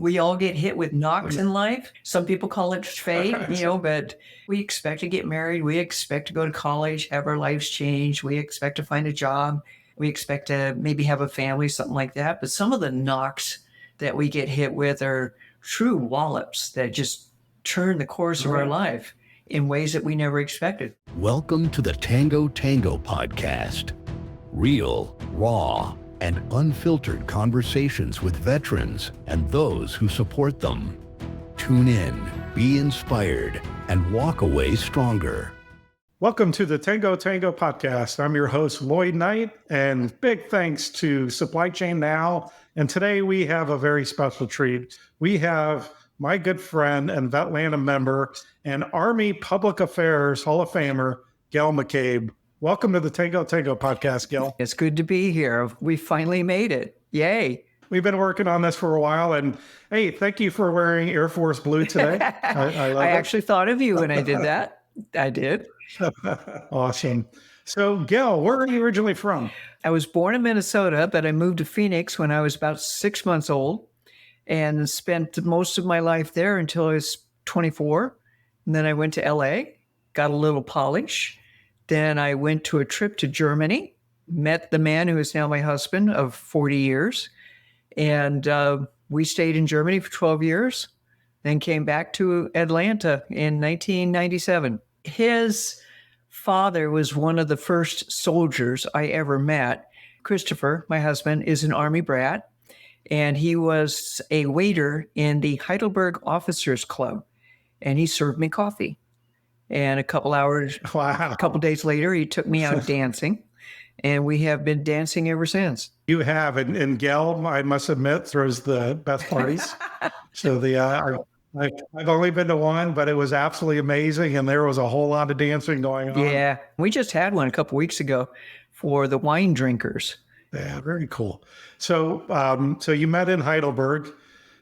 we all get hit with knocks in life. Some people call it fate, but we expect to get married. We expect to go to college, have our lives change. We expect to find a job. We expect to maybe have a family, something like that. But some of the knocks that we get hit with are true wallops that just turn the course of our life in ways that we never expected. Welcome to the Tango Tango podcast. Real, raw, and unfiltered conversations with veterans and those who support them. Tune in, be inspired, and walk away stronger. Welcome to the Tango Tango podcast. I'm your host, Lloyd Knight, and big thanks to Supply Chain Now. And today we have a very special treat. We have my good friend and Vetlanta member and Army Public Affairs Hall of Famer, Gail McCabe. Welcome to the Tango Tango podcast, Gail. It's good to be here. We finally made it. Yay. We've been working on this for a while, and hey, thank you for wearing Air Force Blue today. I actually thought of you when I did that. I did. Awesome. So, Gail, where are you originally from? I was born in Minnesota, but I moved to Phoenix when I was about 6 months old and spent most of my life there until I was 24. And then I went to LA, got a little polish. Then I went to a trip to Germany, met the man who is now my husband of 40 years. And we stayed in Germany for 12 years, then came back to Atlanta in 1997. His father was one of the first soldiers I ever met. Christopher, my husband, is an Army brat, and he was a waiter in the Heidelberg Officers Club, and he served me coffee. And a couple days later, he took me out dancing, and we have been dancing ever since. You have, and Gail, I must admit, throws the best parties. So I've only been to one, but it was absolutely amazing, and there was a whole lot of dancing going on. Yeah, we just had one a couple weeks ago for the wine drinkers. Yeah, very cool. So you met in Heidelberg.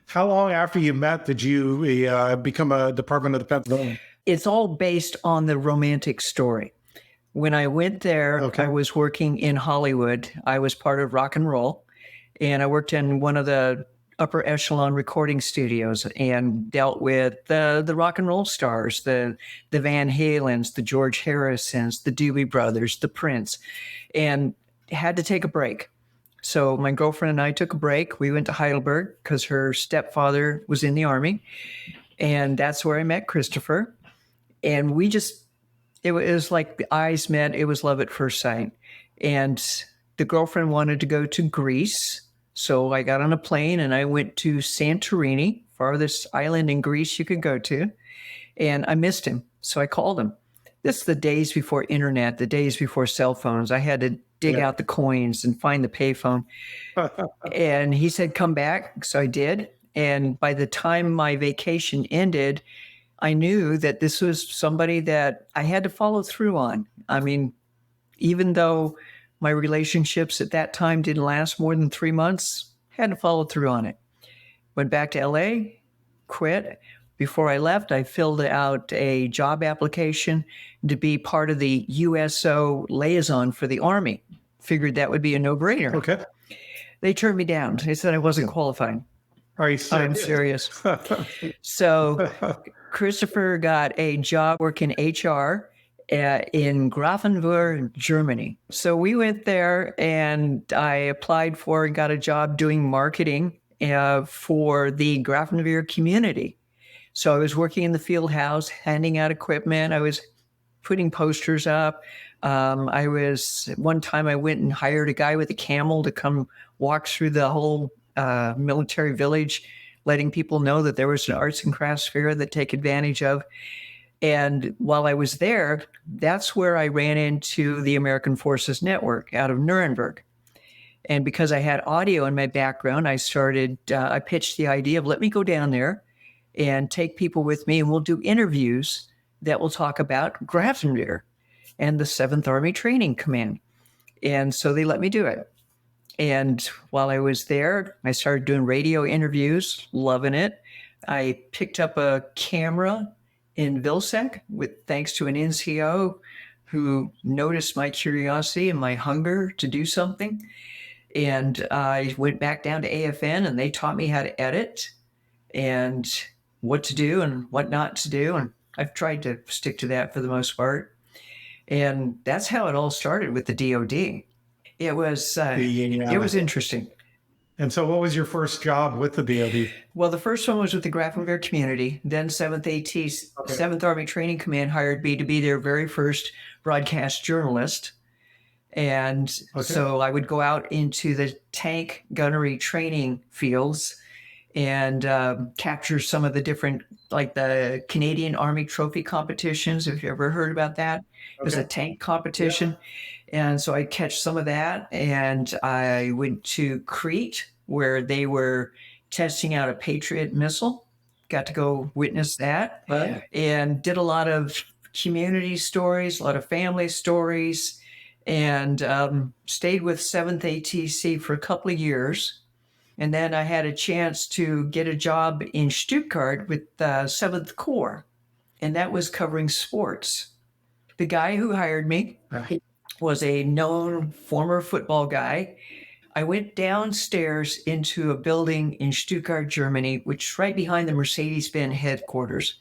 How long after you met did you become a Department of Defense veteran? It's all based on the romantic story. When I went there, I was working in Hollywood. I was part of rock and roll, and I worked in one of the upper echelon recording studios and dealt with the rock and roll stars, the Van Halens, the George Harrisons, the Doobie Brothers, the Prince, and had to take a break. So my girlfriend and I took a break. We went to Heidelberg because her stepfather was in the Army, and that's where I met Christopher. And it was like the eyes met. It was love at first sight. And the girlfriend wanted to go to Greece. So I got on a plane and I went to Santorini, farthest island in Greece you could go to. And I missed him. So I called him. This is the days before internet, the days before cell phones. I had to dig out the coins and find the payphone. And he said, come back. So I did. And by the time my vacation ended, I knew that this was somebody that I had to follow through on. I mean, even though my relationships at that time didn't last more than 3 months, had to follow through on it. Went back to LA, quit. Before I left, I filled out a job application to be part of the USO liaison for the Army. Figured that would be a no-brainer. Okay. They turned me down. They said I wasn't qualified. Are you serious? I'm serious. So Christopher got a job working HR in Grafenwöhr, Germany. So we went there and I applied for and got a job doing marketing for the Grafenwöhr community. So I was working in the field house, handing out equipment. I was putting posters up. One time I went and hired a guy with a camel to come walk through the whole military village, letting people know that there was an arts and crafts fair that take advantage of. And while I was there, that's where I ran into the American Forces Network out of Nuremberg. And because I had audio in my background, I pitched the idea of let me go down there and take people with me, and we'll do interviews that will talk about Grafenwöhr and the 7th Army Training Command. And so they let me do it. And while I was there, I started doing radio interviews, loving it. I picked up a camera in Vilsec thanks to an NCO who noticed my curiosity and my hunger to do something. And I went back down to AFN and they taught me how to edit. and what to do and what not to do. And I've tried to stick to that for the most part. And that's how it all started with the DoD. It was interesting. And so what was your first job with the DoD? Well, the first one was with the Grafenberg community. Then 7th AT, 7th Army Training Command hired me to be their very first broadcast journalist. And so I would go out into the tank gunnery training fields and capture some of the different, like the Canadian Army trophy competitions. Have you ever heard about that? It was a tank competition. And so I'd catch some of that. And I went to Crete, where they were testing out a Patriot missile. Got to go witness that. And did a lot of community stories, a lot of family stories, and stayed with 7th ATC for a couple of years. And then I had a chance to get a job in Stuttgart with 7th Corps, and that was covering sports. The guy who hired me was a known former football guy. I went downstairs into a building in Stuttgart, Germany, which is right behind the Mercedes-Benz headquarters.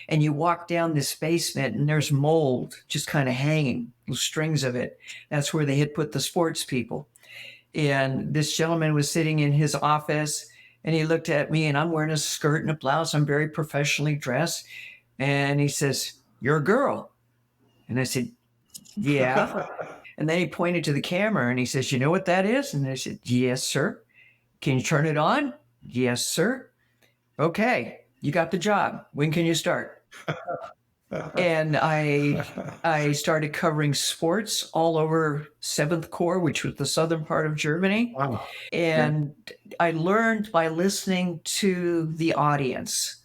And you walk down this basement and there's mold just kind of hanging, strings of it. That's where they had put the sports people. And this gentleman was sitting in his office and he looked at me, and I'm wearing a skirt and a blouse. I'm very professionally dressed. And he says, "You're a girl." And I said, "Yeah." And then he pointed to the camera and he says, "You know what that is?" And I said, "Yes, sir." "Can you turn it on?" "Yes, sir." "Okay, you got the job. When can you start?" And I started covering sports all over 7th Corps, which was the southern part of Germany. Wow. And I learned by listening to the audience.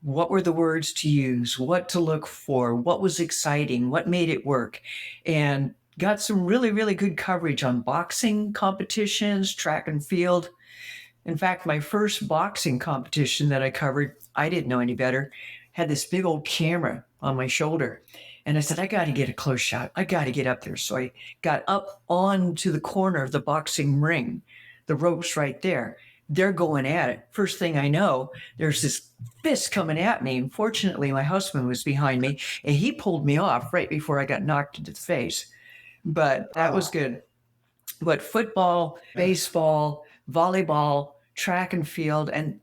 What were the words to use? What to look for? What was exciting? What made it work? And got some really, really good coverage on boxing competitions, track and field. In fact, my first boxing competition that I covered, I didn't know any better, had this big old camera on my shoulder. And I said, I got to get a close shot. I got to get up there. So I got up onto the corner of the boxing ring, the ropes right there. They're going at it. First thing I know, there's this fist coming at me. And fortunately, my husband was behind me and he pulled me off right before I got knocked into the face. But that was good. But football, baseball, volleyball, track and field, and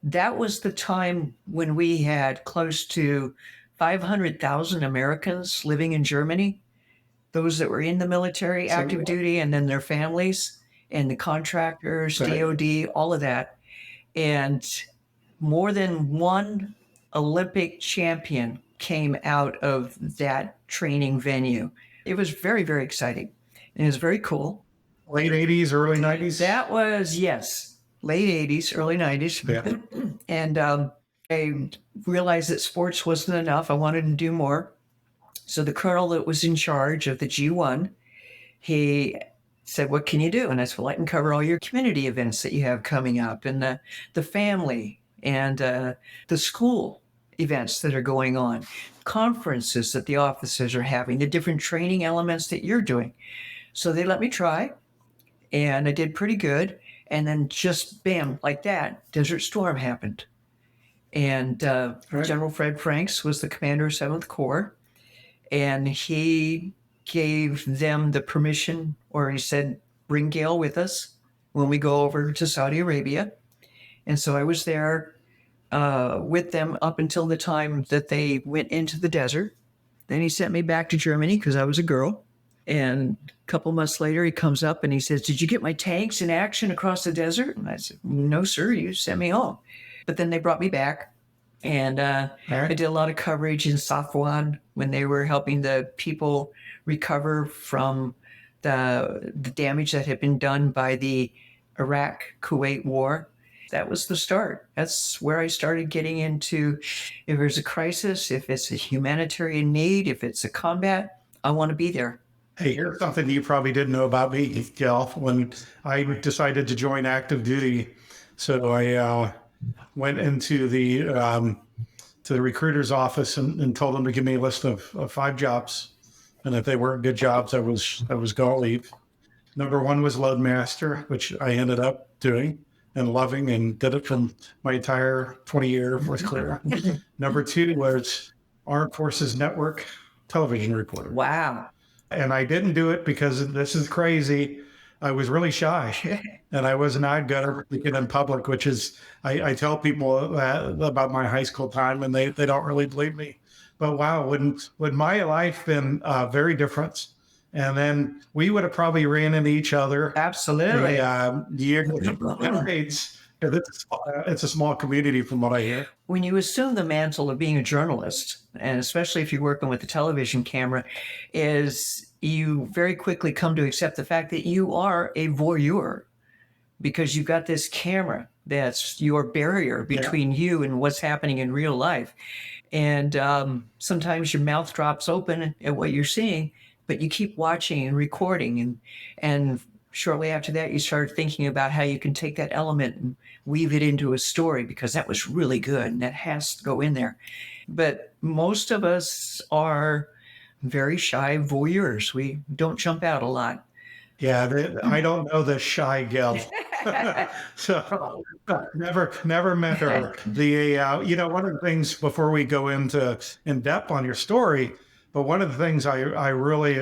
that was the time when we had close to 500,000 Americans living in Germany, those that were in the military, active duty, and then their families, and the contractors, DOD, all of that. And more than one Olympic champion came out of that training venue. It was very, very exciting. And it was very cool. Late 80s, early 90s? That was, yes, late 80s, early 90s. Yeah. And I realized that sports wasn't enough. I wanted to do more. So the colonel that was in charge of the G1, he said, "What can you do?" And I said, "Well, I can cover all your community events that you have coming up, and the family, and the school events that are going on, conferences that the officers are having, the different training elements that you're doing." So they let me try, and I did pretty good. And then just bam, like that, Desert Storm happened. And General Fred Franks was the commander of 7th Corps, and he gave them the permission, or he said, "Bring Gail with us when we go over to Saudi Arabia." And so I was there with them up until the time that they went into the desert. Then he sent me back to Germany because I was a girl. And a couple months later, he comes up and he says, "Did you get my tanks in action across the desert?" And I said, "No, sir, you sent me home." But then they brought me back, and I did a lot of coverage in Safwan when they were helping the people recover from the damage that had been done by the Iraq-Kuwait war. That was the start. That's where I started getting into, if there's a crisis, if it's a humanitarian need, if it's a combat, I want to be there. Hey, here's something you probably didn't know about me, Gail. When I decided to join active duty, so I went into the to the recruiter's office and told them to give me a list of 5 jobs, and if they weren't good jobs, I was going to leave. Number 1 was loadmaster, which I ended up doing, and loving, and did it from my entire 20-year career. Number two was Armed Forces Network television reporter. Wow. And I didn't do it because this is crazy. I was really shy and I was not good at speaking in public, which is, I tell people that about my high school time and they don't really believe me. But wow, would my life been very different? And then we would have probably ran into each other. Absolutely. Decades. It's a small community from what I hear. When you assume the mantle of being a journalist, and especially if you're working with a television camera, is you very quickly come to accept the fact that you are a voyeur because you've got this camera that's your barrier between you and what's happening in real life. And sometimes your mouth drops open at what you're seeing, but you keep watching and recording. And shortly after that, you start thinking about how you can take that element and weave it into a story because that was really good and that has to go in there. But most of us are very shy voyeurs. We don't jump out a lot. Yeah, I don't know this shy gal. So never met her. One of the things before we go into in depth on your story, but one of the things I really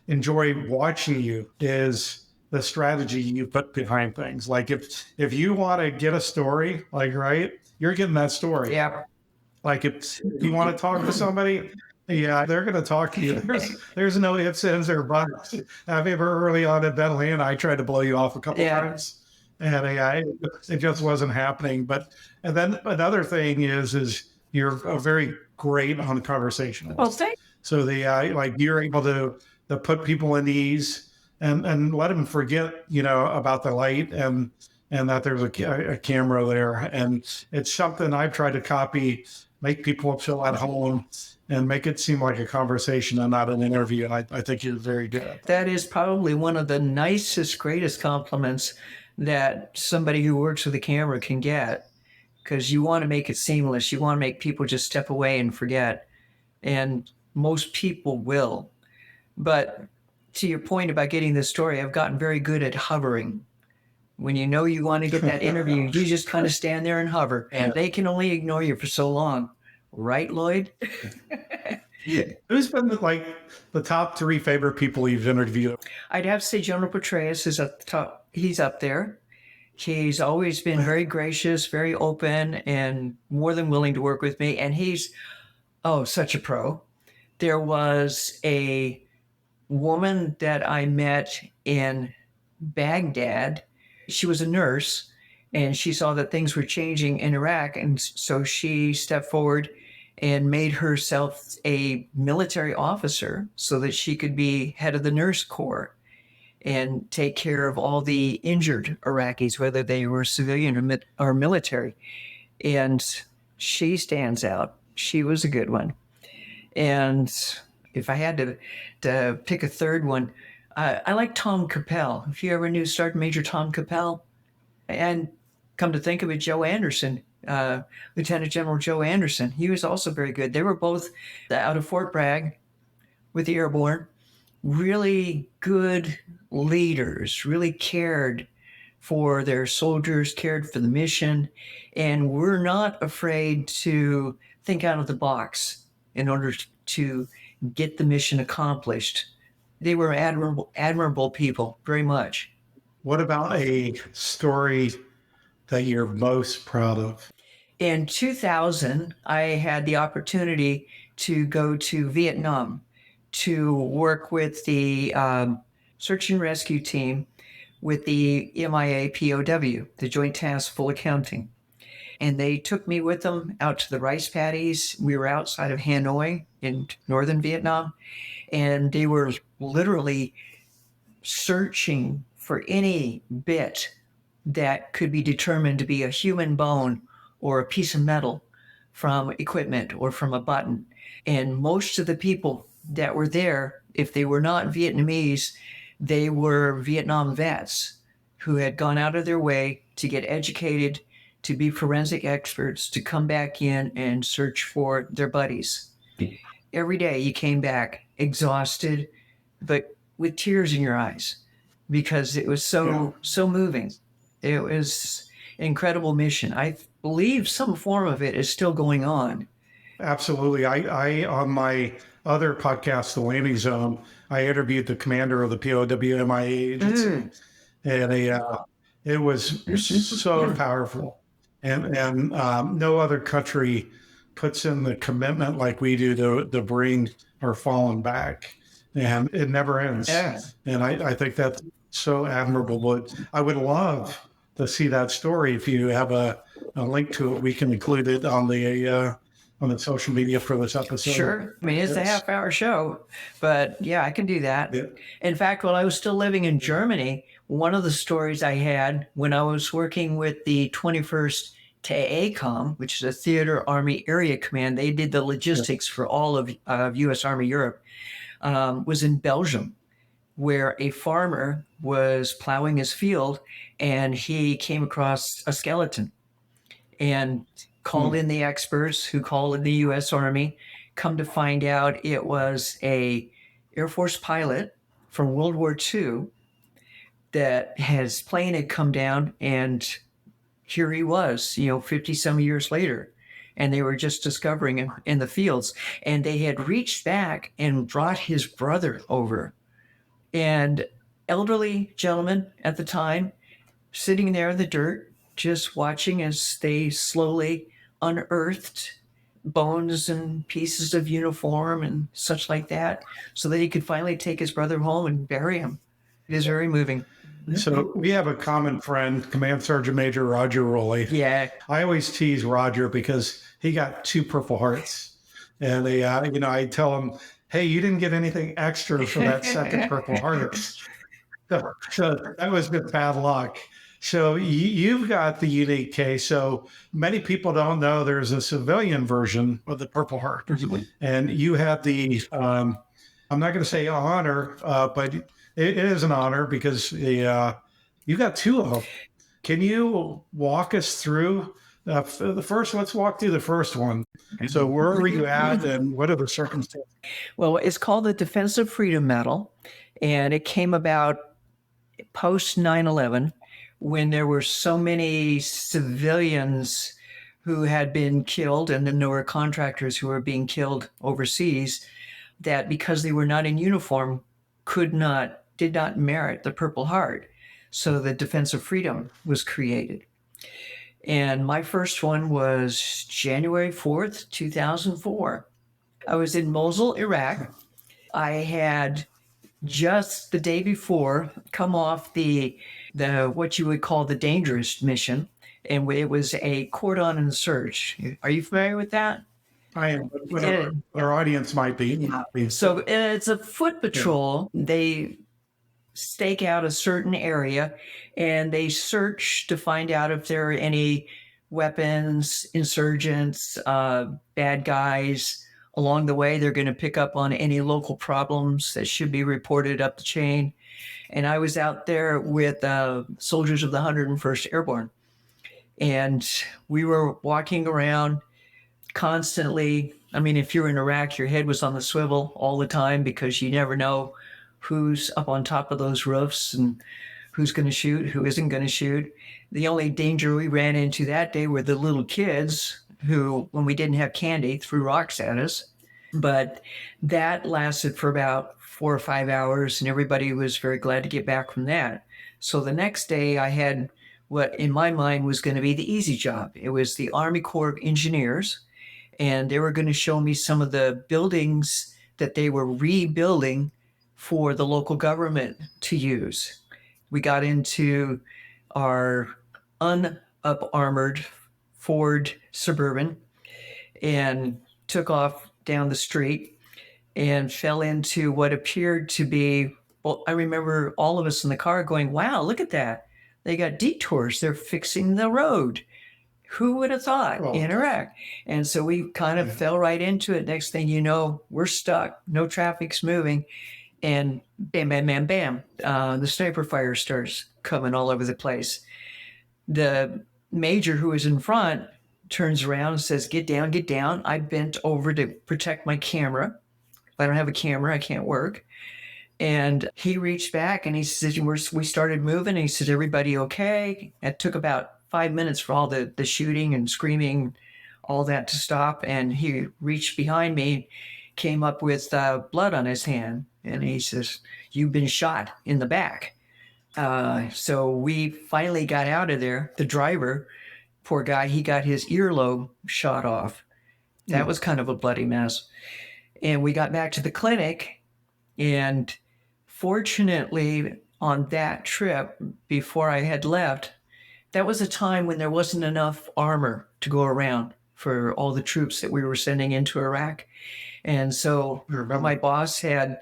enjoy watching you is the strategy you put behind things. Like if you want to get a story, right, you're getting that story. Yeah. Like if you want to talk to somebody, yeah, they're going to talk to you. There's no ifs, ands, or buts. I remember early on at Bentley, and I tried to blow you off a couple times, and it just wasn't happening. And then another thing is you're very great on the conversation. Well, thanks. So you're able to put people at ease and let them forget, about the light and that there's a camera there. And it's something I've tried to copy, make people feel at home and make it seem like a conversation and not an interview. And I think you're very good. That is probably one of the nicest, greatest compliments that somebody who works with a camera can get, because you want to make it seamless. You want to make people just step away and forget. And most people will. But to your point about getting the story, I've gotten very good at hovering. When you know you want to get that interview, you just kind of stand there and hover, and they can only ignore you for so long. Right, Lloyd? Who's been the top three favorite people you've interviewed? I'd have to say General Petraeus is at the top. He's up there. He's always been very gracious, very open, and more than willing to work with me. And he's, such a pro. There was a woman that I met in Baghdad. She was a nurse, and she saw that things were changing in Iraq. And so she stepped forward and made herself a military officer so that she could be head of the nurse corps and take care of all the injured Iraqis, whether they were civilian or military. And she stands out. She was a good one. And if I had to pick a third one, I like Tom Capel. If you ever knew Sergeant Major Tom Capel, and come to think of it, Joe Anderson, Lieutenant General Joe Anderson, he was also very good. They were both out of Fort Bragg with the Airborne, really good leaders, really cared for their soldiers, cared for the mission, and were not afraid to think out of the box in order to get the mission accomplished. They were admirable people, very much. What about a story that you're most proud of? In 2000, I had the opportunity to go to Vietnam to work with the search and rescue team with the MIA POW, the Joint Task Full Accounting. And they took me with them out to the rice paddies. We were outside of Hanoi in northern Vietnam, and they were literally searching for any bit that could be determined to be a human bone or a piece of metal from equipment or from a button. And most of the people that were there, if they were not Vietnamese, they were Vietnam vets who had gone out of their way to get educated, to be forensic experts, to come back in and search for their buddies. Every day you came back exhausted, but with tears in your eyes, because it was so moving. It was an incredible mission. I believe some form of it is still going on. Absolutely. I on my other podcast, The Landing Zone, I interviewed the commander of the POWMIA agency, and it was so powerful. And no other country puts in the commitment like we do to bring our fallen back, and it never ends. Yeah. And I think that's so admirable. But I would love to see that story. If you have a link to it, we can include it on the social media for this episode. Sure. I mean, it's a half-hour show, but yeah, I can do that. Yeah. In fact, while I was still living in Germany, one of the stories I had when I was working with the 21st TACOM, which is a Theater Army Area Command, they did the logistics for all of U.S. Army Europe, was in Belgium, where a farmer was plowing his field and he came across a skeleton and called in the experts who called in the U.S. Army. Come to find out, it was a Air Force pilot from World War II that his plane had come down, and here he was, 50 some years later. And they were just discovering him in the fields. And they had reached back and brought his brother over. And elderly gentleman at the time, sitting there in the dirt, just watching as they slowly unearthed bones and pieces of uniform and such like that, so that he could finally take his brother home and bury him. It is very moving. So we have a common friend, Command Sergeant Major Roger Rowley. Yeah. I always tease Roger because he got 2 Purple Hearts. And I tell him, hey, you didn't get anything extra for that second Purple Heart. So that was good bad luck. So you've got the unique case. So many people don't know there's a civilian version of the Purple Heart. And you have the, I'm not going to say honor, but it is an honor because you got 2 of them. Can you walk us through the first? Let's walk through the first one. So where were you at and what are the circumstances? Well, it's called the Defensive Freedom Medal, and it came about post 9/11 when there were so many civilians who had been killed, and then there were contractors who were being killed overseas, that because they were not in uniform, did not merit the Purple Heart. So the Defense of Freedom was created. And my first one was January 4th, 2004. I was in Mosul, Iraq. I had just the day before come off the what you would call the dangerous mission, and it was a cordon and search. Are you familiar with that? I am, but our audience might be. So it's a foot patrol. Yeah. They stake out a certain area and they search to find out if there are any weapons, insurgents, bad guys. Along the way, they're going to pick up on any local problems that should be reported up the chain. And I was out there with soldiers of the 101st Airborne. And we were walking around constantly. I mean, if you're in Iraq, your head was on the swivel all the time because you never know who's up on top of those roofs and who's going to shoot, who isn't going to shoot. The only danger we ran into that day were the little kids who, when we didn't have candy, threw rocks at us. But that lasted for about 4 or 5 hours, and everybody was very glad to get back from that. So the next day I had what in my mind was going to be the easy job. It was the Army Corps of Engineers, and they were going to show me some of the buildings that they were rebuilding for the local government to use. We got into our un-up-armored Ford Suburban and took off down the street and fell into what appeared to be, well, I remember all of us in the car going, wow, look at that. They got detours. They're fixing the road. Who would have thought in Iraq? And so we kind of fell right into it. Next thing you know, we're stuck. No traffic's moving. And bam, bam, bam, bam. The sniper fire starts coming all over the place. The major who was in front turns around and says, get down, get down. I bent over to protect my camera. If I don't have a camera, I can't work. And he reached back and he said, we started moving. And he said, everybody okay? It took about 5 minutes for all the shooting and screaming, all that to stop. And he reached behind me, came up with blood on his hand. And he says, you've been shot in the back. So we finally got out of there. The driver, poor guy, he got his earlobe shot off. That was kind of a bloody mess. And we got back to the clinic, and fortunately on that trip, before I had left, that was a time when there wasn't enough armor to go around for all the troops that we were sending into Iraq. And so my boss had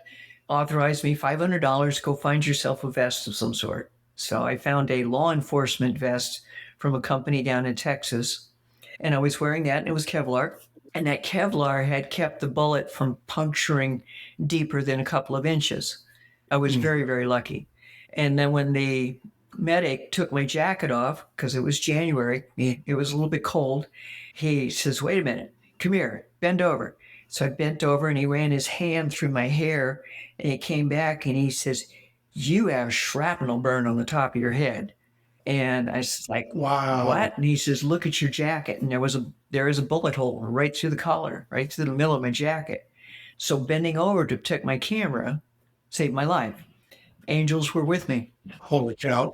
authorized me $500, go find yourself a vest of some sort. So I found a law enforcement vest from a company down in Texas, and I was wearing that, and it was Kevlar. And that Kevlar had kept the bullet from puncturing deeper than a couple of inches. I was very, very lucky. And then when the medic took my jacket off, because it was January, it was a little bit cold, he says, wait a minute, come here, bend over. So I bent over and he ran his hand through my hair, and he came back and he says, you have shrapnel burn on the top of your head. And I was like, Wow. What? And he says, look at your jacket. And there is a bullet hole right through the collar, right through the middle of my jacket. So bending over to take my camera saved my life. Angels were with me. Holy cow.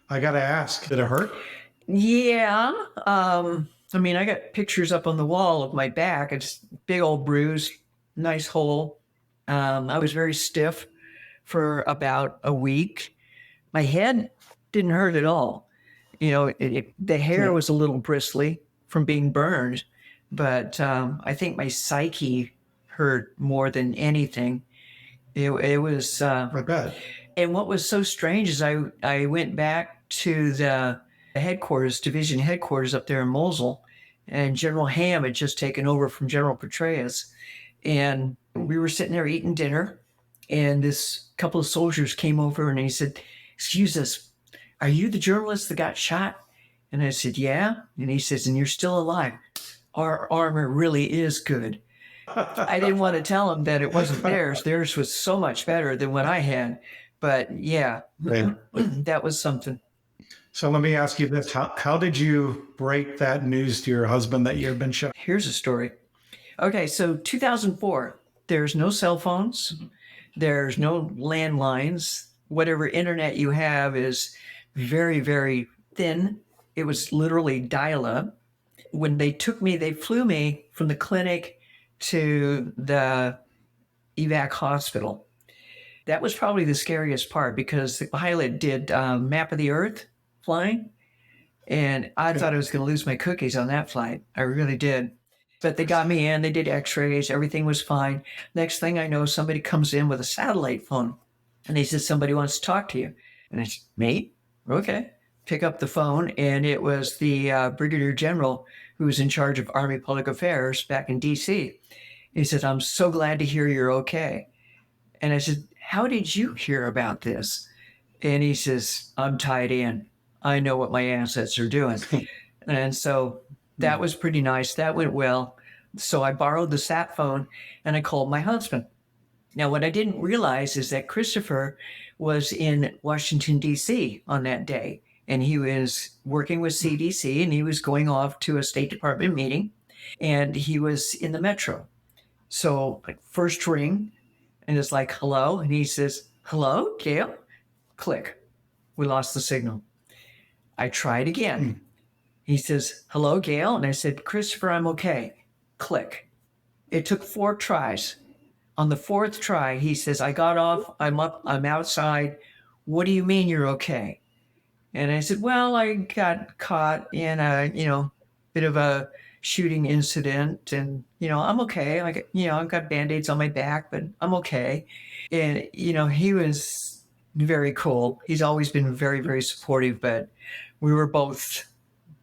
I got to ask, did it hurt? Yeah. I mean, I got pictures up on the wall of my back. It's a big old bruise, nice hole. I was very stiff for about a week. My head didn't hurt at all. You know, the hair was a little bristly from being burned, but I think my psyche hurt more than anything. It was. I bet. And what was so strange is I went back to the headquarters, division headquarters up there in Mosul, and General Ham had just taken over from General Petraeus, and we were sitting there eating dinner, and this couple of soldiers came over and he said, excuse us, are you the journalist that got shot? And I said, yeah. And he says, and you're still alive. Our armor really is good. I didn't want to tell him that it wasn't theirs. Theirs was so much better than what I had. But yeah, that was something. So let me ask you this. How did you break that news to your husband that you had been shot? Here's a story. Okay, so 2004, there's no cell phones. There's no landlines. Whatever internet you have is very, very thin. It was literally dial-up. When they flew me from the clinic to the evac hospital. That was probably the scariest part because the pilot did map of the earth flying, and I thought I was going to lose my cookies on that flight. I really did. But they got me in, they did x-rays, everything was fine. Next thing I know, somebody comes in with a satellite phone, and they said, somebody wants to talk to you. And I said, me? Okay. Pick up the phone, and it was the Brigadier General who was in charge of Army Public Affairs back in D.C. He said, I'm so glad to hear you're okay. And I said, how did you hear about this? And he says, I'm tied in. I know what my assets are doing. And so that was pretty nice. That went well. So I borrowed the sat phone and I called my husband. Now, what I didn't realize is that Christopher was in Washington, D.C. on that day. And he was working with CDC, and he was going off to a State Department meeting, and he was in the metro. So first ring, and it's like, hello. And he says, hello, Gail? Click. We lost the signal. I tried again. He says, hello, Gail. And I said, Christopher, I'm okay. Click. It took 4 tries. On the 4th try, he says, I got off. I'm up. I'm outside. What do you mean you're okay? And I said, well, I got caught in a, bit of a shooting incident, and, I'm okay. I've got Band-Aids on my back, but I'm okay. And, he was very cool. He's always been very, very supportive, but we were both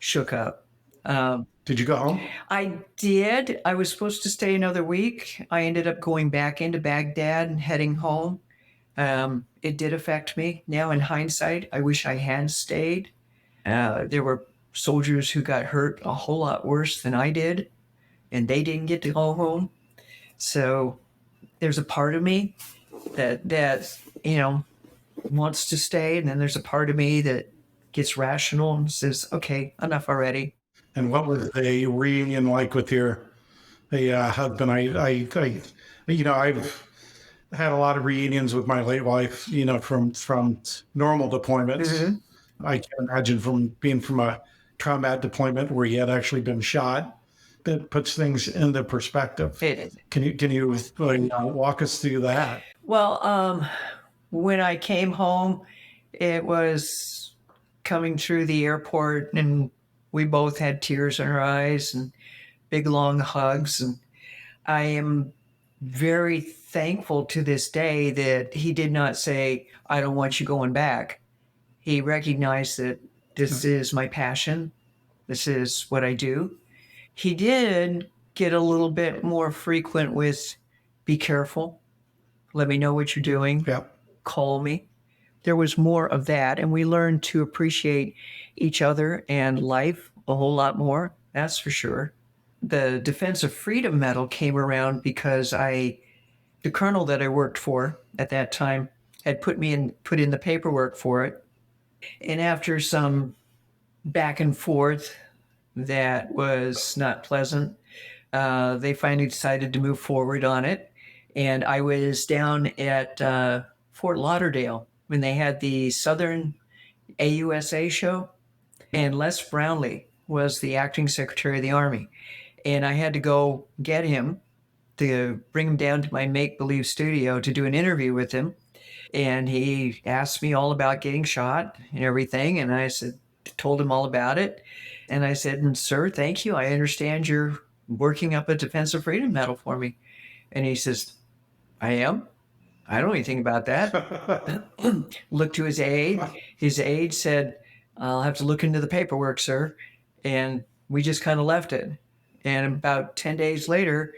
shook up. Did you go home? I did. I was supposed to stay another week. I ended up going back into Baghdad and heading home. It did affect me. Now, in hindsight, I wish I had stayed. There were soldiers who got hurt a whole lot worse than I did, and they didn't get to go home. So there's a part of me that wants to stay, and then there's a part of me that gets rational and says, okay, enough already. And what was the reunion like with your husband? I've had a lot of reunions with my late wife, from normal deployments. Mm-hmm. I can imagine from being from a combat deployment where he had actually been shot. That puts things into perspective. Can you walk us through that? Well, when I came home, it was coming through the airport, and we both had tears in our eyes and big long hugs. And I am very thankful to this day that he did not say, I don't want you going back. He recognized that this is my passion. This is what I do. He did get a little bit more frequent with, be careful. Let me know what you're doing. Yep. Call me. There was more of that, and we learned to appreciate each other and life a whole lot more. That's for sure. The Defense of Freedom Medal came around because the colonel that I worked for at that time had put in the paperwork for it. And after some back and forth that was not pleasant, they finally decided to move forward on it. And I was down at Fort Lauderdale when they had the Southern AUSA show, and Les Brownlee was the acting Secretary of the Army. And I had to go get him to bring him down to my make-believe studio to do an interview with him. And he asked me all about getting shot and everything. And I told him all about it. And I said, sir, thank you. I understand you're working up a Defense of Freedom Medal for me. And he says, I am? I don't know anything about that. Looked to his aide. His aide said, I'll have to look into the paperwork, sir. And we just kind of left it. And about 10 days later,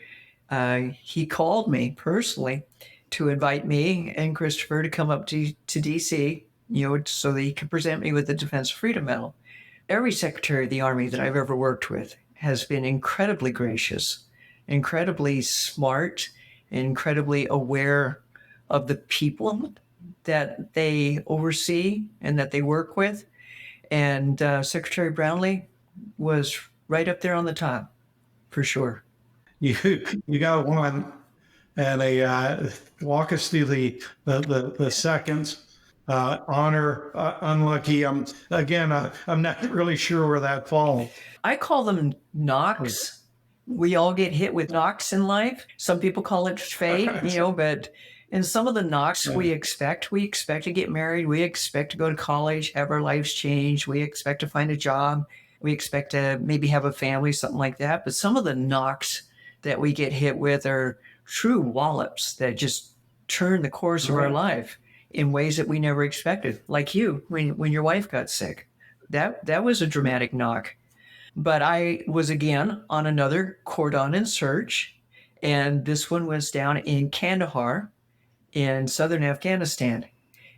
he called me personally to invite me and Christopher to come up to D.C., so that he could present me with the Defense of Freedom Medal. Every Secretary of the Army that I've ever worked with has been incredibly gracious, incredibly smart, incredibly aware of the people that they oversee and that they work with. And Secretary Brownlee was right up there on the top, for sure. You got one, and walk us through the seconds. Honor, unlucky. I'm not really sure where that falls. I call them knocks. We all get hit with knocks in life. Some people call it fate, but in some of the knocks we expect to get married. We expect to go to college, have our lives change. We expect to find a job. We expect to maybe have a family, something like that. But some of the knocks that we get hit with are true wallops that just turn the course of our life in ways that we never expected. Like you, when your wife got sick. That was a dramatic knock. But I was again on another cordon and search, and this one was down in Kandahar in southern Afghanistan.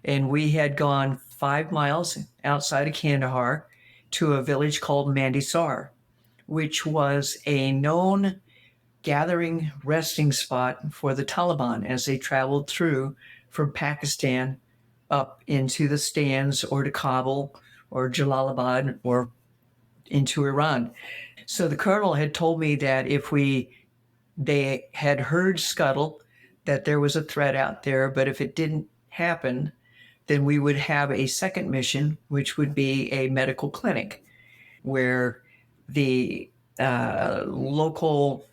And we had gone 5 miles outside of Kandahar to a village called Mandisar, which was a known gathering resting spot for the Taliban as they traveled through from Pakistan up into the stands or to Kabul or Jalalabad or into Iran. So the colonel had told me that they had heard scuttle that there was a threat out there, but if it didn't happen, then we would have a second mission, which would be a medical clinic where the local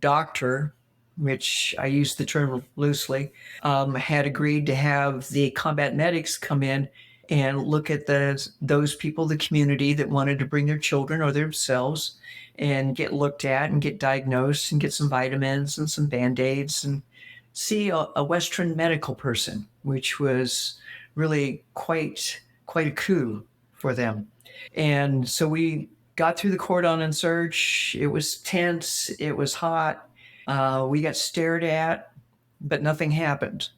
doctor, which I use the term loosely, had agreed to have the combat medics come in and look at those people, the community that wanted to bring their children or themselves and get looked at and get diagnosed and get some vitamins and some Band-Aids and see a Western medical person, which was really quite a coup for them. And so we got through the cordon and search. It was tense. It was hot. We got stared at, but nothing happened.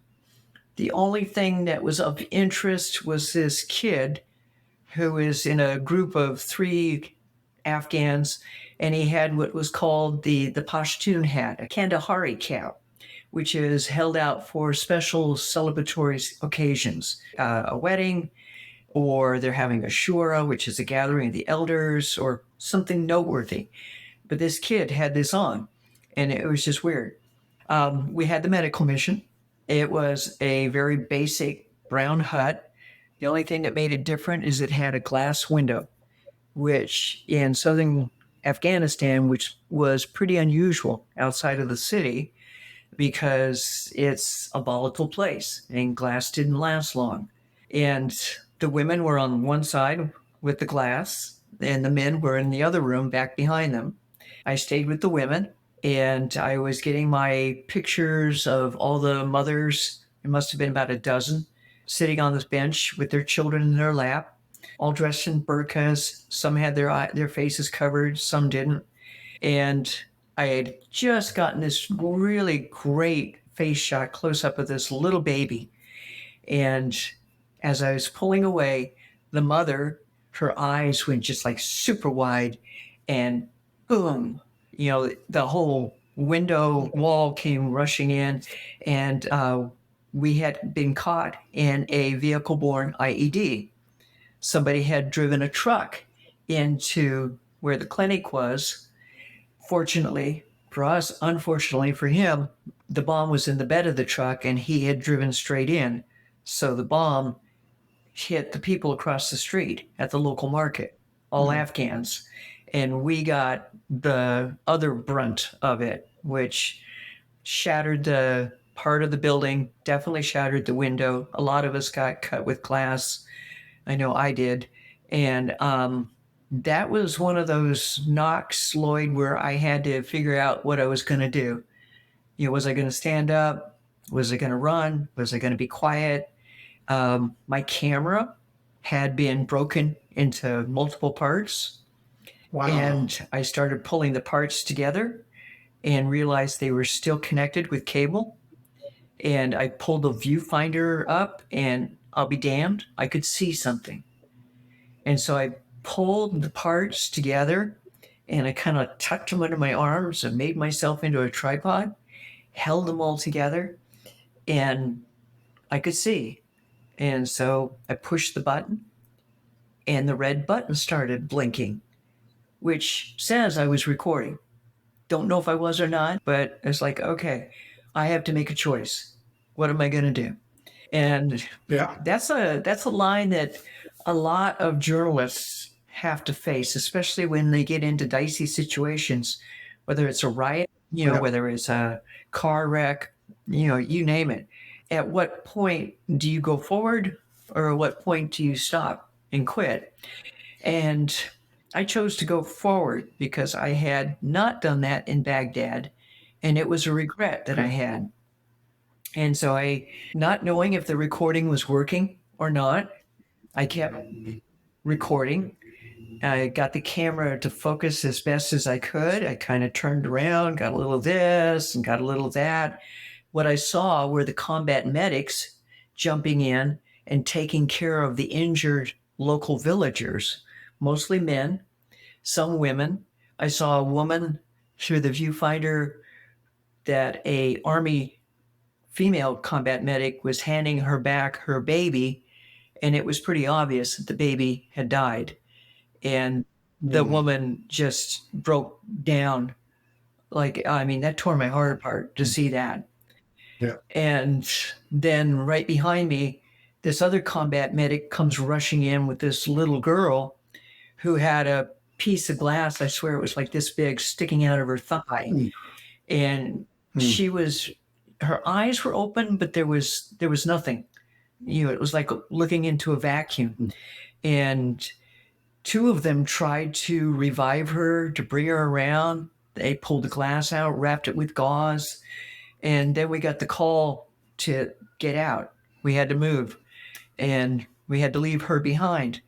The only thing that was of interest was this kid who is in a group of 3 Afghans, and he had what was called the Pashtun hat, a Kandahari cap, which is held out for special celebratory occasions, a wedding, or they're having a shura, which is a gathering of the elders, or something noteworthy. But this kid had this on, and it was just weird. We had the medical mission. It was a very basic brown hut. The only thing that made it different is it had a glass window, which in southern Afghanistan, which was pretty unusual outside of the city because it's a volatile place and glass didn't last long. And the women were on one side with the glass, and the men were in the other room back behind them. I stayed with the women, and I was getting my pictures of all the mothers. It must have been about a dozen sitting on this bench with their children in their lap, all dressed in burqas. Some had their faces covered, some didn't. And I had just gotten this really great face shot close up of this little baby. And as I was pulling away, the mother, her eyes went just like super wide, and boom, the whole window wall came rushing in, and we had been caught in a vehicle-borne IED. Somebody had driven a truck into where the clinic was. Fortunately for us, unfortunately for him, the bomb was in the bed of the truck and he had driven straight in. So the bomb hit the people across the street at the local market, all Afghans. And we got the other brunt of it, which shattered the part of the building, definitely shattered the window. A lot of us got cut with glass. I know I did. And that was one of those knocks, Lloyd, where I had to figure out what I was going to do. Was I going to stand up? Was I going to run? Was I going to be quiet? My camera had been broken into multiple parts. Wow. And I started pulling the parts together and realized they were still connected with cable. And I pulled the viewfinder up, and I'll be damned, I could see something. And so I pulled the parts together, and I kind of tucked them under my arms and made myself into a tripod, held them all together, and I could see. And so I pushed the button, and the red button started blinking, which says I was recording. Don't know if I was or not, but it's like, okay, I have to make a choice. What am I going to do? And that's a line that a lot of journalists have to face, especially when they get into dicey situations, whether it's a riot, whether it's a car wreck, you name it. At what point do you go forward, or at what point do you stop and quit? And I chose to go forward because I had not done that in Baghdad, and it was a regret that I had. And so not knowing if the recording was working or not, I kept recording. I got the camera to focus as best as I could. I kind of turned around, got a little of this and got a little of that. What I saw were the combat medics jumping in and taking care of the injured local villagers, mostly men, some women. I saw a woman through the viewfinder that a Army female combat medic was handing her back her baby, and it was pretty obvious that the baby had died. And the woman just broke down. That tore my heart apart to see that. Yeah. And then right behind me, this other combat medic comes rushing in with this little girl who had a piece of glass, I swear it was like this big, sticking out of her thigh. And her eyes were open, but there was nothing. It was like looking into a vacuum. And two of them tried to revive her, to bring her around. They pulled the glass out, wrapped it with gauze. And then we got the call to get out. We had to move, and we had to leave her behind.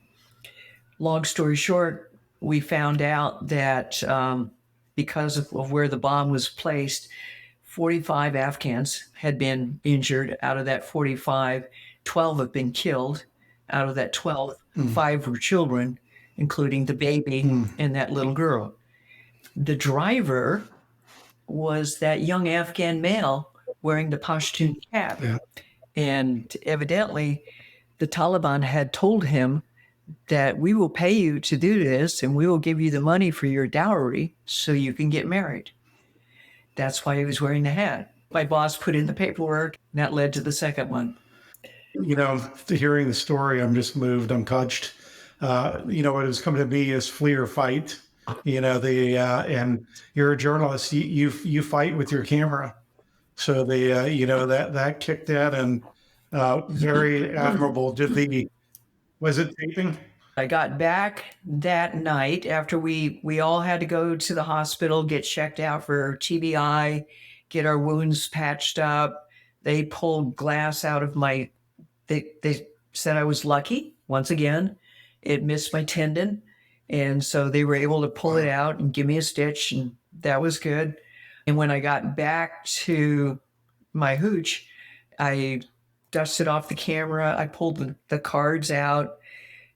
Long story short, we found out that because of where the bomb was placed, 45 Afghans had been injured. Out of that 45, 12 have been killed. Out of that 12, 5 were children, including the baby and that little girl. The driver was that young Afghan male wearing the Pashtun cap. Yeah. And evidently, the Taliban had told him that we will pay you to do this and we will give you the money for your dowry so you can get married. That's why he was wearing the hat. My boss put in the paperwork, and that led to the second one. Hearing the story, I'm just moved. I'm touched. What has come to me is flee or fight. And you're a journalist. You fight with your camera. So that kicked in, and very admirable. Was it taping? I got back that night after we all had to go to the hospital, get checked out for TBI, get our wounds patched up. They pulled glass out of they said I was lucky. Once again, it missed my tendon. And so they were able to pull it out and give me a stitch, and that was good. And when I got back to my hooch, I dusted off the camera. I pulled the cards out.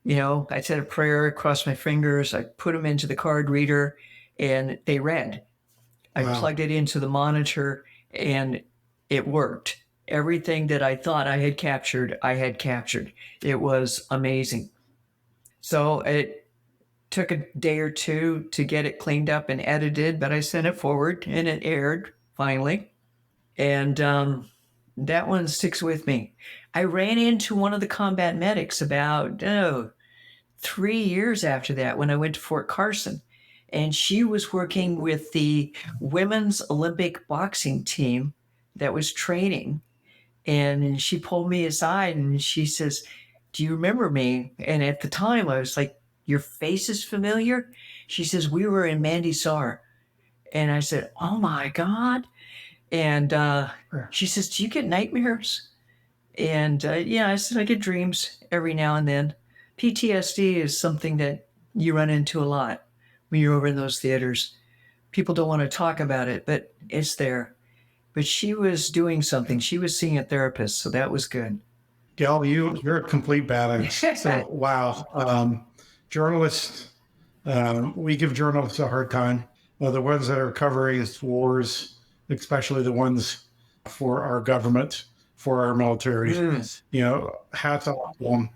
I said a prayer, crossed my fingers. I put them into the card reader, and they read. I plugged it into the monitor, and it worked. Everything that I thought I had captured. It was amazing. So it took a day or two to get it cleaned up and edited, but I sent it forward, and it aired finally. And that one sticks with me. I ran into one of the combat medics about 3 years after that when I went to Fort Carson. And she was working with the women's Olympic boxing team that was training. And she pulled me aside and she says, "Do you remember me?" And at the time I was like, "Your face is familiar?" She says, "We were in Mandy Sar." And I said, "Oh my God." And she says, "Do you get nightmares?" And yeah, I said, "I get dreams every now and then." PTSD is something that you run into a lot when you're over in those theaters. People don't want to talk about it, but it's there. But she was doing something. She was seeing a therapist, so that was good. Gail, you're a complete badass. So, wow. Journalists, we give journalists a hard time. The ones that are covering wars, especially the ones for our government, for our military, hats off to them.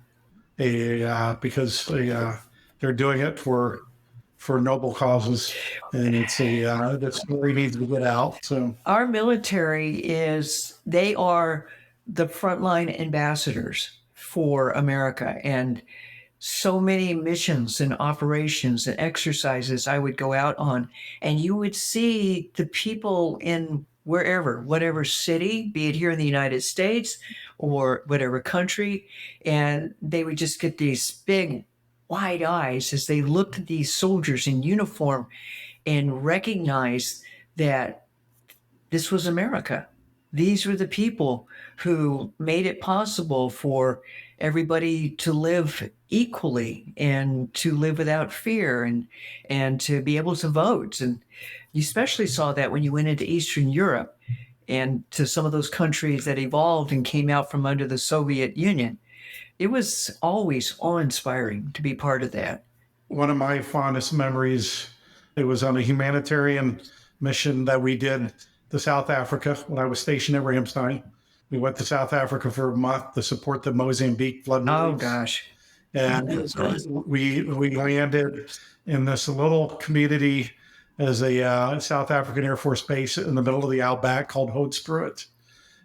Because they're doing it for noble causes, and it's that story needs to get out. So our military they are the frontline ambassadors for America, and so many missions and operations and exercises I would go out on, and you would see the people in whatever city, be it here in the United States or whatever country, and they would just get these big wide eyes as they looked at these soldiers in uniform and recognized that this was America. These were the people who made it possible for everybody to live equally and to live without fear and to be able to vote. And you especially saw that when you went into Eastern Europe and to some of those countries that evolved and came out from under the Soviet Union. It was always awe-inspiring to be part of that. One of my fondest memories, it was on a humanitarian mission that we did to South Africa when I was stationed at Ramstein. We went to South Africa for a month to support the Mozambique flood relief. Oh, gosh. And we landed in this little community as a South African Air Force base in the middle of the outback called Hoedspruit.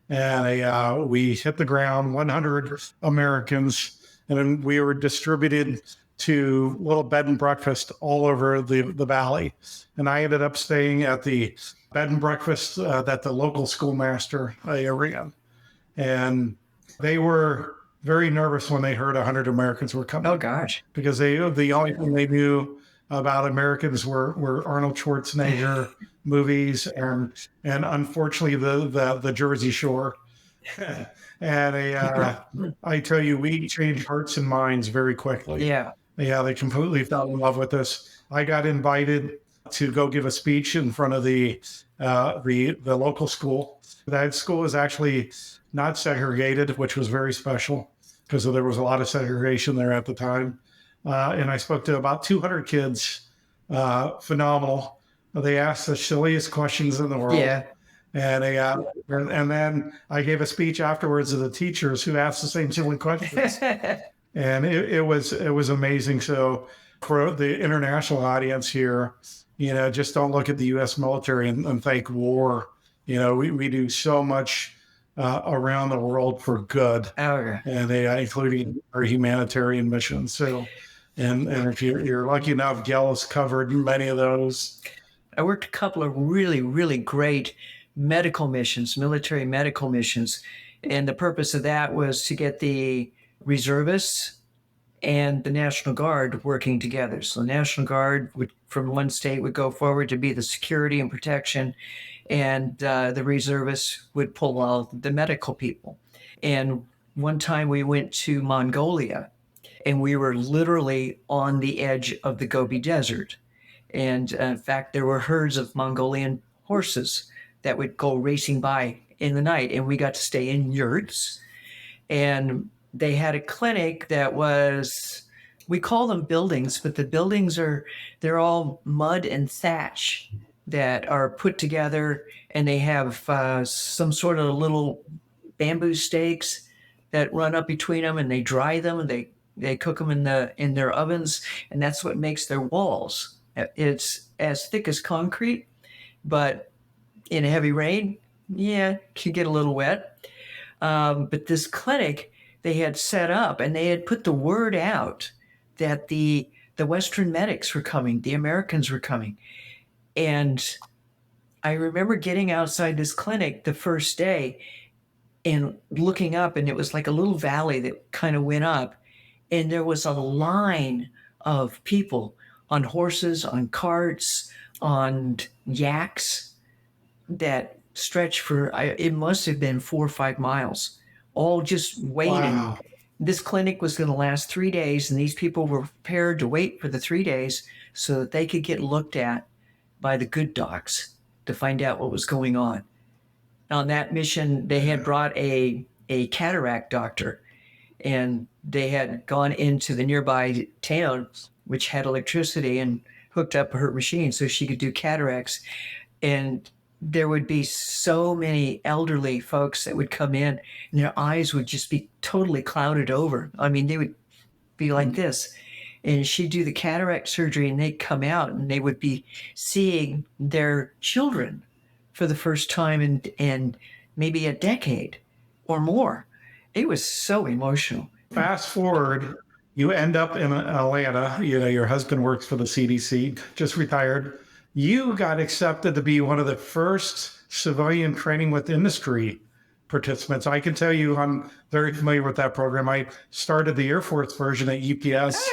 And we hit the ground, 100 Americans, and then we were distributed to little bed and breakfast all over the valley. And I ended up staying at the bed and breakfast that the local schoolmaster ran. And they were very nervous when they heard 100 Americans were coming. Oh, gosh. Because the only thing they knew about Americans were Arnold Schwarzenegger movies and unfortunately the Jersey Shore. And I tell you, we changed hearts and minds very quickly. Yeah. Yeah, they completely fell in love with us. I got invited to go give a speech in front of the local school. That school is actually not segregated, which was very special because there was a lot of segregation there at the time. And I spoke to about 200 kids. Phenomenal. They asked the silliest questions in the world. Yeah. And then I gave a speech afterwards to the teachers who asked the same silly questions. And it was amazing. So for the international audience here, just don't look at the U.S. military and think war. We do so much around the world for good, and including our humanitarian missions. So, and if you're lucky enough, Gail has covered many of those. I worked a couple of really, really great medical missions, military medical missions. And the purpose of that was to get the reservists and the National Guard working together. So the National Guard from one state would go forward to be the security and protection, and the reservists would pull out the medical people. And one time we went to Mongolia, and we were literally on the edge of the Gobi Desert. And in fact, there were herds of Mongolian horses that would go racing by in the night, and we got to stay in yurts. And they had a clinic that was, we call them buildings, but the buildings they're all mud and thatch that are put together, and they have some sort of little bamboo stakes that run up between them, and they dry them, and they cook them in their ovens, and that's what makes their walls. It's as thick as concrete, but in a heavy rain, it can get a little wet. But this clinic they had set up, and they had put the word out that the Western medics were coming, the Americans were coming. And I remember getting outside this clinic the first day and looking up, and it was like a little valley that kind of went up, and there was a line of people on horses, on carts, on yaks that stretched for, it must have been 4 or 5 miles, all just waiting. Wow. This clinic was going to last 3 days, and these people were prepared to wait for the 3 days so that they could get looked at by the good docs to find out what was going on. On that mission, they had brought a cataract doctor, and they had gone into the nearby town, which had electricity, and hooked up her machine so she could do cataracts. And there would be so many elderly folks that would come in, and their eyes would just be totally clouded over. I mean, they would be like this. And she'd do the cataract surgery, and they'd come out, and they would be seeing their children for the first time in maybe a decade or more. It was so emotional. Fast forward, you end up in Atlanta. Your husband works for the CDC, just retired. You got accepted to be one of the first civilian training with industry participants. I can tell you I'm very familiar with that program. I started the Air Force version at UPS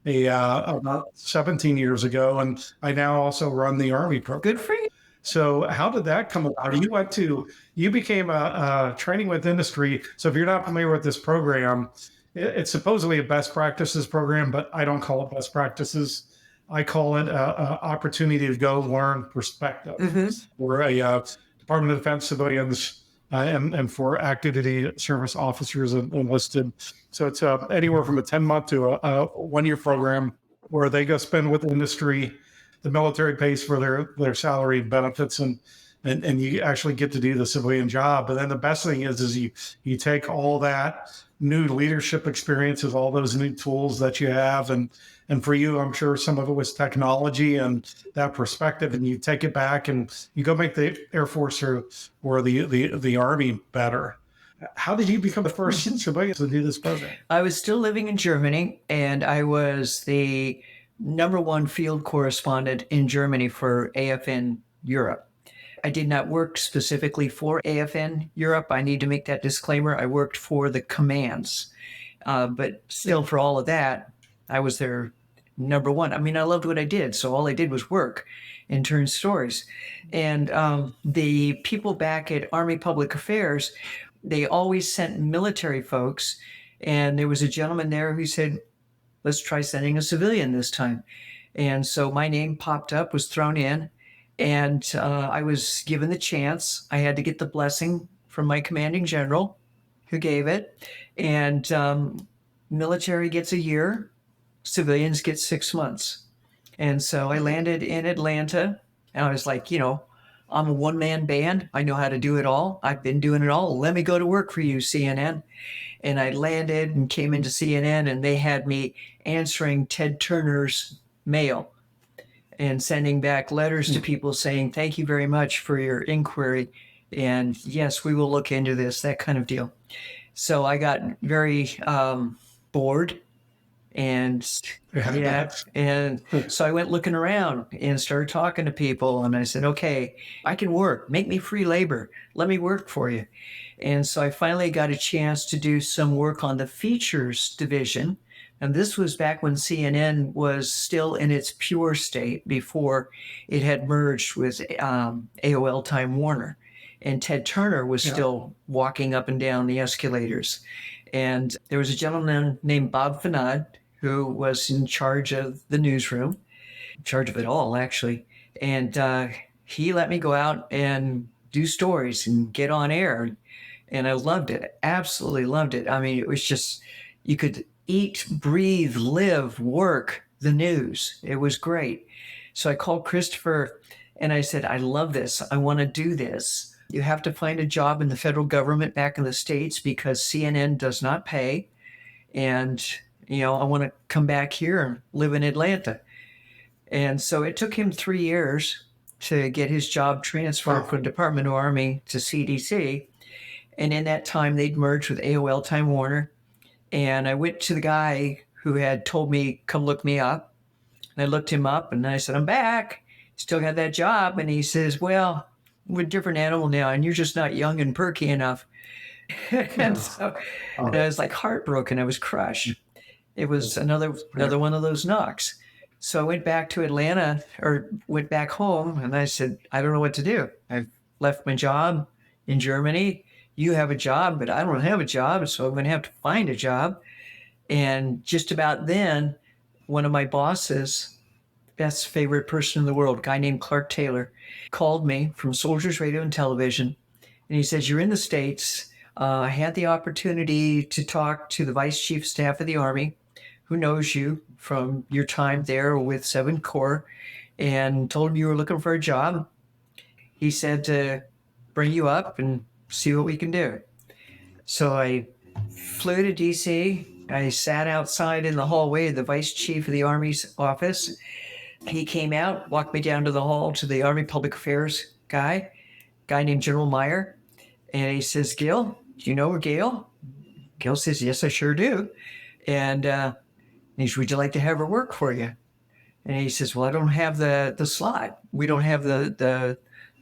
about 17 years ago, and I now also run the Army program. Good for you. So how did that come about? You became a training with industry. So if you're not familiar with this program, it's supposedly a best practices program, but I don't call it best practices. I call it an opportunity to go learn perspective. Mm-hmm. We're a Department of Defense civilians and for active duty service officers enlisted. So it's anywhere from a 10-month to a 1-year program where they go spend with industry. The military pays for their salary and benefits, and you actually get to do the civilian job. But then the best thing is you take all that new leadership experiences, all those new tools that you have, and for you, I'm sure some of it was technology and that perspective, and you take it back and you go make the Air Force or the Army better. How did you become the first civilian to do this program? I was still living in Germany, and I was the #1 field correspondent in Germany for AFN Europe. I did not work specifically for AFN Europe. I need to make that disclaimer. I worked for the commands, but still for all of that, I was their #1. I mean, I loved what I did, so all I did was work and turn stories. And the people back at Army Public Affairs, they always sent military folks, and there was a gentleman there who said, let's try sending a civilian this time. And so my name popped up, was thrown in, and I was given the chance. I had to get the blessing from my commanding general who gave it. And military gets a year, civilians get 6 months. And so I landed in Atlanta, and I was like, I'm a one-man band. I know how to do it all. I've been doing it all. Let me go to work for you, CNN. And I landed and came into CNN, and they had me answering Ted Turner's mail and sending back letters to people saying, thank you very much for your inquiry. And yes, we will look into this, that kind of deal. So I got very bored. And and so I went looking around and started talking to people. And I said, okay, I can work. Make me free labor. Let me work for you. And so I finally got a chance to do some work on the features division. And this was back when CNN was still in its pure state before it had merged with AOL Time Warner. And Ted Turner was still walking up and down the escalators. And there was a gentleman named Bob Fanad who was in charge of the newsroom, in charge of it all, actually. And he let me go out and do stories and get on air. And I loved it, absolutely loved it. I mean, it was just, you could eat, breathe, live, work the news. It was great. So I called Christopher and I said, I love this. I want to do this. You have to find a job in the federal government back in the States because CNN does not pay. And, you know, I want to come back here and live in Atlanta. And so it took him 3 years to get his job transferred from Department of Army to CDC. And in that time, they'd merged with AOL Time Warner. And I went to the guy who had told me, come look me up. And I looked him up and I said, I'm back. Still got that job. And he says, well, we're a different animal now, and you're just not young and perky enough. And so and I was like heartbroken. I was crushed. It was another one of those knocks. So I went back to Atlanta, or went back home, and I said, I don't know what to do. I've left my job in Germany. You have a job, but I don't have a job, so I'm going to have to find a job. And just about then, one of my bosses, best favorite person in the world, a guy named Clark Taylor, called me from Soldiers Radio and Television. And he says, you're in the States. I had the opportunity to talk to the Vice Chief of Staff of the Army, who knows you from your time there with 7th Corps, and told him you were looking for a job. He said to bring you up and see what we can do. So I flew to DC. I sat outside in the hallway of the Vice Chief of the Army's office. He came out, walked me down to the hall to the Army Public Affairs guy named General Meyer. And he says, Gail, do you know Gail? Gail says, yes, I sure do. And he says, would you like to have her work for you? And he says, well, I don't have the slot. We don't have the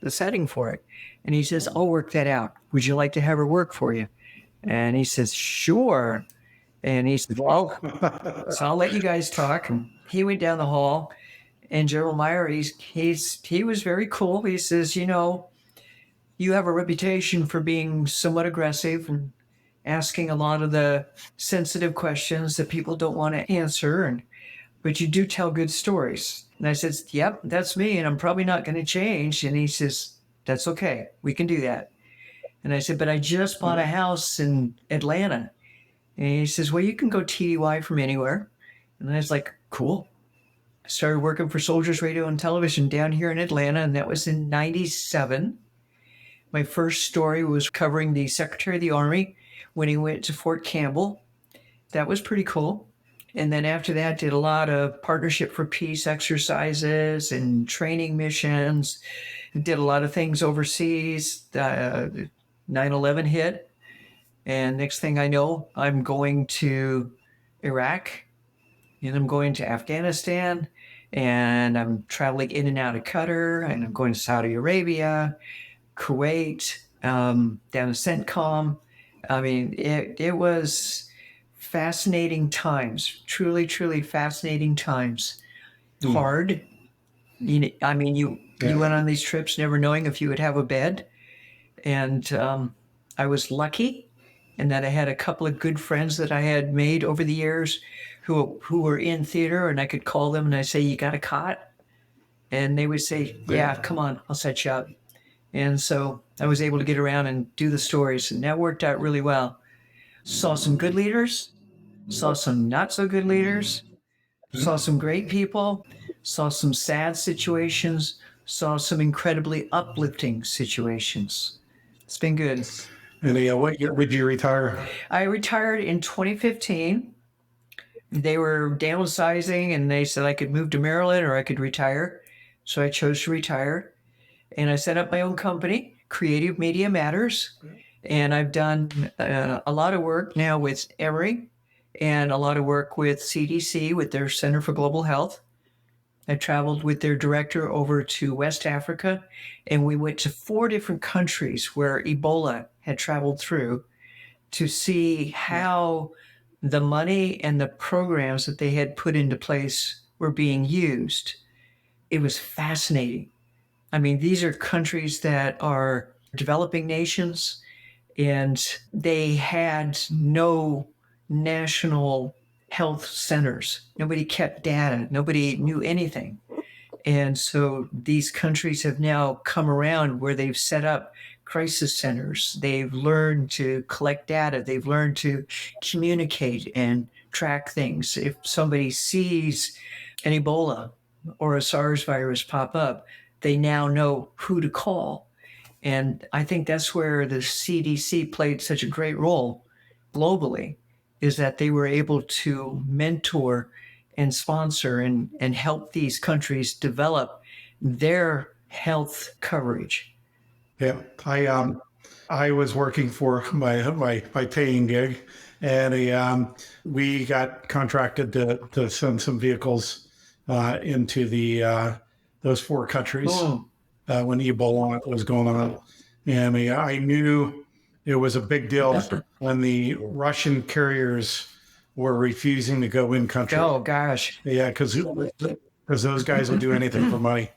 setting for it. And he says, I'll work that out. Would you like to have her work for you? And he says, sure. And he said, well, so I'll let you guys talk. And he went down the hall. And General Meyer, he was very cool. He says, you know, you have a reputation for being somewhat aggressive and asking a lot of the sensitive questions that people don't want to answer, but you do tell good stories. And I said, yep, that's me, and I'm probably not going to change. And he says, that's okay. We can do that. And I said, but I just bought a house in Atlanta. And he says, well, you can go TDY from anywhere. And I was like, cool. I started working for Soldiers Radio and Television down here in Atlanta, and that was in 97. My first story was covering the Secretary of the Army when he went to Fort Campbell. That was pretty cool. And then after that, did a lot of Partnership for Peace exercises and training missions. Did a lot of things overseas. 9/11 hit. And next thing I know, I'm going to Iraq, and I'm going to Afghanistan, and I'm traveling in and out of Qatar, and I'm going to Saudi Arabia, Kuwait, down to CENTCOM. I mean, it was fascinating times, truly, truly fascinating times. Hard. You went on these trips never knowing if you would have a bed. And I was lucky in that I had a couple of good friends that I had made over the years who were in theater, and I could call them and I say, you got a cot? And they would say, yeah, come on, I'll set you up. And so I was able to get around and do the stories, and that worked out really well. Saw some good leaders, saw some not so good leaders, saw some great people, saw some sad situations, saw some incredibly uplifting situations. It's been good. And what year did you retire? I retired in 2015. They were downsizing and they said I could move to Maryland or I could retire. So I chose to retire. And I set up my own company, Creative Media Matters. And I've done a lot of work now with Emory and a lot of work with CDC, with their Center for Global Health. I traveled with their director over to West Africa, and we went to 4 different countries where Ebola had traveled through to see how the money and the programs that they had put into place were being used. It was fascinating. I mean, these are countries that are developing nations, and they had no national health centers. Nobody kept data. Nobody knew anything. And so these countries have now come around where they've set up crisis centers. They've learned to collect data. They've learned to communicate and track things. If somebody sees an Ebola or a SARS virus pop up, they now know who to call. And I think that's where the CDC played such a great role globally, is that they were able to mentor and sponsor and help these countries develop their health coverage. Yeah, I was working for my paying gig, and we got contracted to send some vehicles into those 4 countries when Ebola was going on, and I knew it was a big deal when the Russian carriers were refusing to go in country. Oh gosh, yeah, because those guys will do anything for money.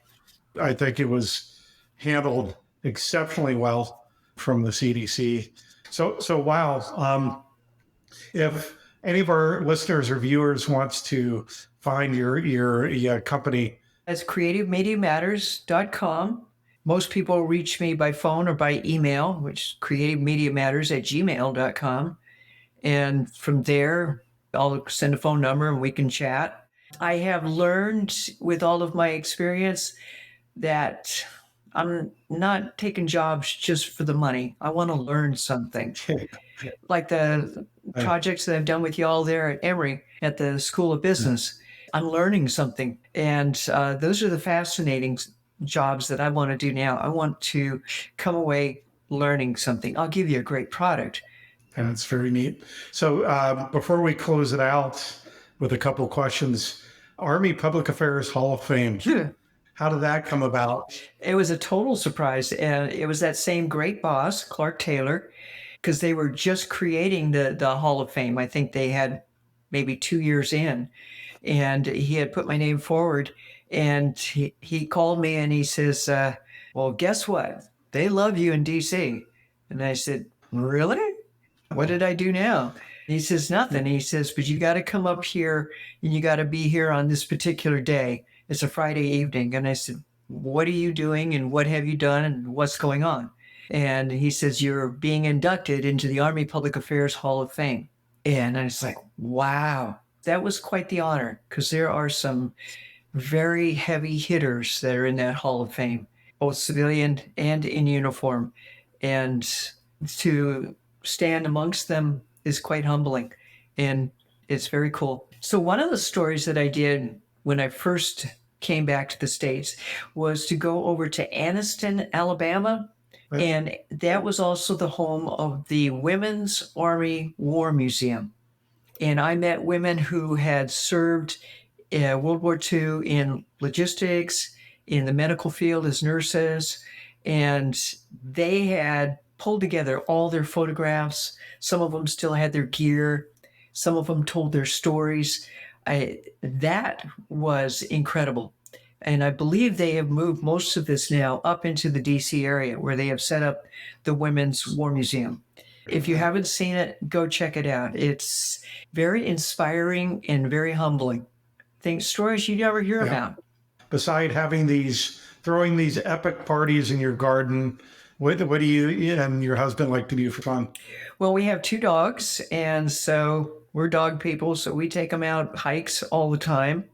I think it was handled exceptionally well from the CDC. So wow. If any of our listeners or viewers wants to find your company, that's CreativeMediaMatters.com. Most people reach me by phone or by email, which is CreativeMediaMatters@gmail.com. And from there, I'll send a phone number and we can chat. I have learned with all of my experience that I'm not taking jobs just for the money. I want to learn something. Like the projects that I've done with y'all there at Emory at the School of Business. I'm learning something. And those are the fascinating jobs that I want to do now. I want to come away learning something. I'll give you a great product. And it's very neat. So before we close it out with a couple of questions, Army Public Affairs Hall of Fame. How did that come about? It was a total surprise. And it was that same great boss, Clark Taylor, because they were just creating the Hall of Fame. I think they had maybe 2 years in. And he had put my name forward. And he called me and he says, well, guess what? They love you in D.C. And I said, really? What did I do now? And he says, nothing. He says, but you got to come up here and you got to be here on this particular day. It's a Friday evening. And I said, what are you doing and what have you done and what's going on? And he says, you're being inducted into the Army Public Affairs Hall of Fame. And I was like, wow, that was quite the honor, because there are some very heavy hitters that are in that Hall of Fame, both civilian and in uniform. And to stand amongst them is quite humbling, and it's very cool. So one of the stories that I did when I first came back to the States was to go over to Anniston, Alabama. Right. And that was also the home of the Women's Army War Museum. And I met women who had served World War II in logistics, in the medical field as nurses, and they had pulled together all their photographs. Some of them still had their gear. Some of them told their stories. That was incredible. And I believe they have moved most of this now up into the DC area, where they have set up the Women's War Museum. If you haven't seen it, go check it out. It's very inspiring and very humbling. Stories you never hear about. Beside throwing these epic parties in your garden, what do you and your husband like to do for fun? Well, we have 2 dogs, and so we're dog people, so we take them out hikes all the time.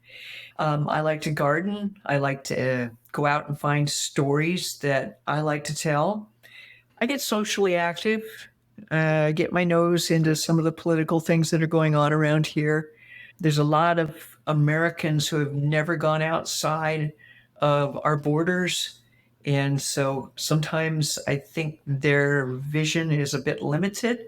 I like to garden. I like to go out and find stories that I like to tell. I get socially active, get my nose into some of the political things that are going on around here. There's a lot of Americans who have never gone outside of our borders. And so sometimes I think their vision is a bit limited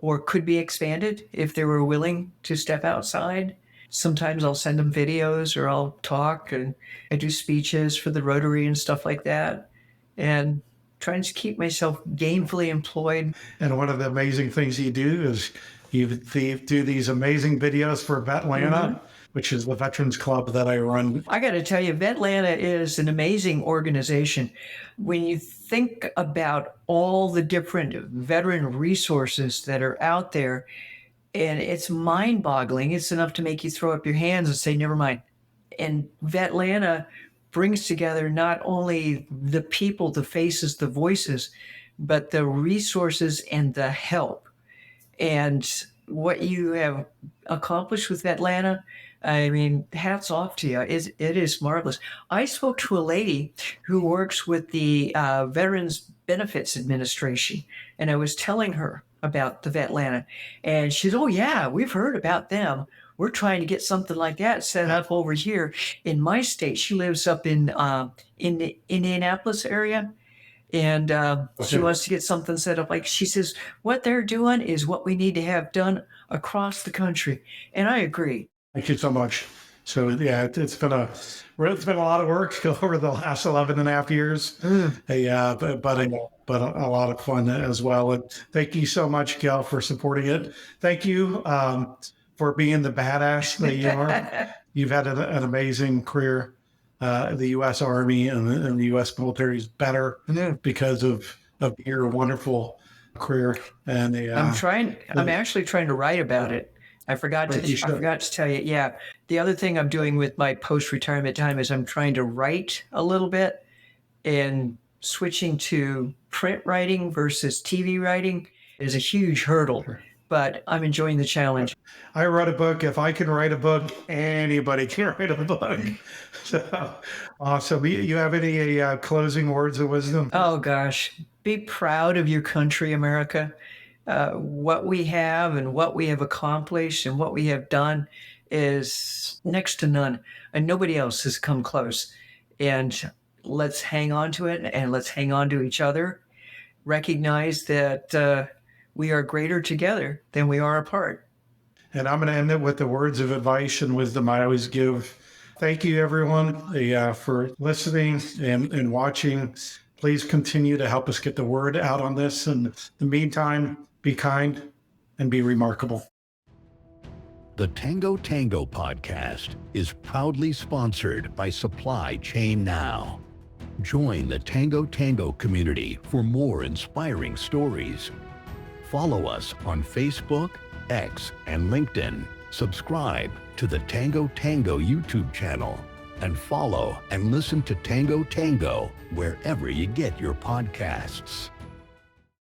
or could be expanded if they were willing to step outside. Sometimes I'll send them videos or I'll talk, and I do speeches for the Rotary and stuff like that. And trying to keep myself gainfully employed. And one of the amazing things you do is you do these amazing videos for Vetlanta, which is the Veterans Club that I run. I got to tell you, Vetlanta is an amazing organization. When you think about all the different veteran resources that are out there, and it's mind-boggling. It's enough to make you throw up your hands and say, never mind. And Vetlanta brings together not only the people, the faces, the voices, but the resources and the help. And what you have accomplished with Vetlanta, I mean, hats off to you. It is marvelous. I spoke to a lady who works with the Veterans Benefits Administration, and I was telling her about the Vetlanta, and she said, "Oh yeah, we've heard about them. We're trying to get something like that set up over here in my state." She lives up in the Indianapolis area, and she wants to get something set up. Like she says, what they're doing is what we need to have done across the country, and I agree. Thank you so much. So yeah, it's been a lot of work over the last 11 and a half years. But a lot of fun as well. And thank you so much, Gail, for supporting it. Thank you for being the badass that you are. You've had an amazing career. The U.S. Army and the U.S. military is better because of your wonderful career. And I'm actually trying to write about it. I forgot to tell you. Yeah. The other thing I'm doing with my post-retirement time is I'm trying to write a little bit, and switching to print writing versus TV writing is a huge hurdle, but I'm enjoying the challenge. I wrote a book. If I can write a book, anybody can write a book. So awesome. You have any closing words of wisdom? Oh gosh, be proud of your country, America. What we have and what we have accomplished and what we have done is next to none, and nobody else has come close. And let's hang on to it, and let's hang on to each other. Recognize that we are greater together than we are apart. And I'm going to end it with the words of advice and wisdom I always give. Thank you, everyone, for listening and watching. Please continue to help us get the word out on this. And in the meantime, be kind and be remarkable. The Tango Tango podcast is proudly sponsored by Supply Chain Now. Join the Tango Tango community for more inspiring stories. Follow us on Facebook, X, and LinkedIn. Subscribe to the Tango Tango YouTube channel, and follow and listen to Tango Tango wherever you get your podcasts.